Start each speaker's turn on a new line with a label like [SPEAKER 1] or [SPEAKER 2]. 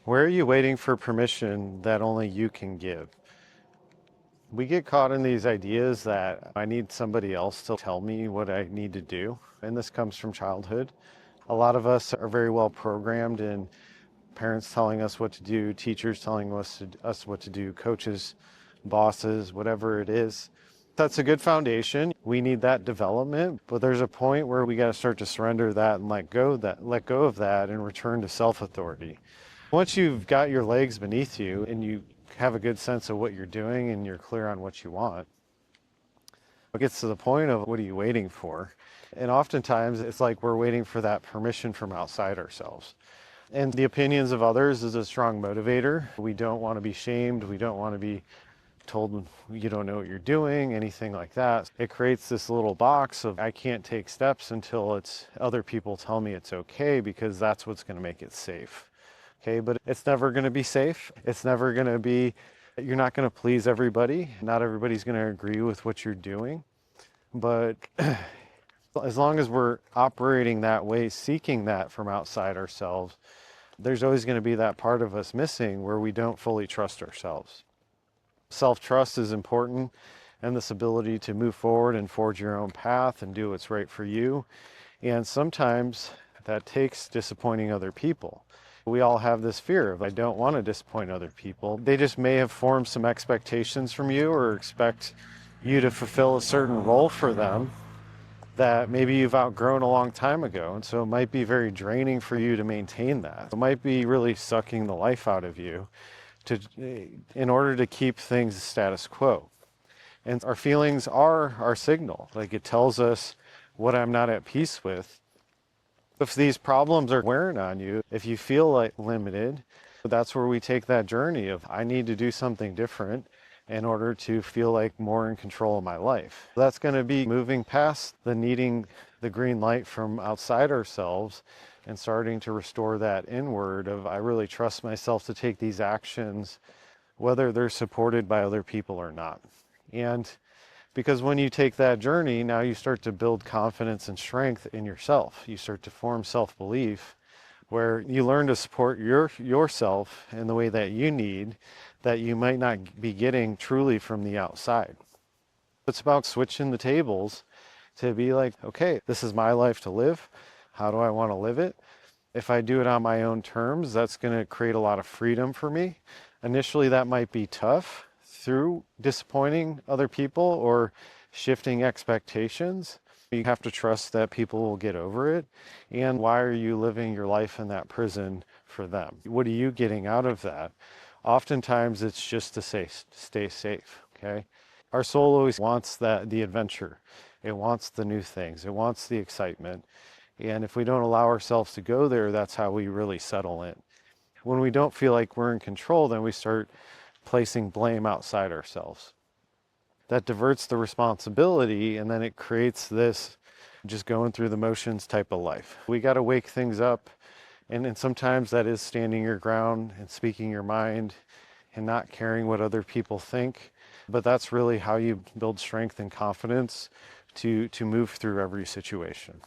[SPEAKER 1] Where are you waiting for permission that only you can give? We get caught in these ideas that I need somebody else to tell me what I need to do. And this comes from childhood. A lot of us are very well programmed in parents telling us what to do, teachers telling us what to do, coaches, bosses, whatever it is. That's a good foundation. We need that development, but there's a point where we got to start to surrender that and let go of that and return to self-authority. Once you've got your legs beneath you and you have a good sense of what you're doing and you're clear on what you want, it gets to the point of what are you waiting for? And oftentimes it's like we're waiting for that permission from outside ourselves. And the opinions of others is a strong motivator. We don't want to be shamed. We don't want to be told you don't know what you're doing, anything like that. It creates this little box of I can't take steps until it's other people tell me it's okay because that's what's going to make it safe. Okay, but it's never going to be safe. It's never going to be, you're not going to please everybody. Not everybody's going to agree with what you're doing. But as long as we're operating that way, seeking that from outside ourselves, there's always going to be that part of us missing where we don't fully trust ourselves. Self-trust is important, and this ability to move forward and forge your own path and do what's right for you. And sometimes that takes disappointing other people. We all have this fear of, I don't want to disappoint other people. They just may have formed some expectations from you or expect you to fulfill a certain role for them that maybe you've outgrown a long time ago. And so it might be very draining for you to maintain that. It might be really sucking the life out of you in order to keep things status quo. And our feelings are our signal. Like it tells us what I'm not at peace with. If these problems are wearing on you, if you feel like limited, that's where we take that journey of I need to do something different in order to feel like more in control of my life. That's going to be moving past the needing the green light from outside ourselves and starting to restore that inward of I really trust myself to take these actions, whether they're supported by other people or not. And because when you take that journey, now you start to build confidence and strength in yourself. You start to form self-belief where you learn to support yourself in the way that you need, that you might not be getting truly from the outside. It's about switching the tables to be like, okay, this is my life to live. How do I want to live it? If I do it on my own terms, that's going to create a lot of freedom for me. Initially, that might be tough through disappointing other people or shifting expectations. You have to trust that people will get over it. And why are you living your life in that prison for them? What are you getting out of that? Oftentimes it's just to stay safe, okay? Our soul always wants the adventure. It wants the new things. It wants the excitement. And if we don't allow ourselves to go there, that's how we really settle in. When we don't feel like we're in control, then we start placing blame outside ourselves. That diverts the responsibility, and then it creates this just going through the motions type of life. We got to wake things up, and sometimes that is standing your ground and speaking your mind and not caring what other people think. But that's really how you build strength and confidence to move through every situation.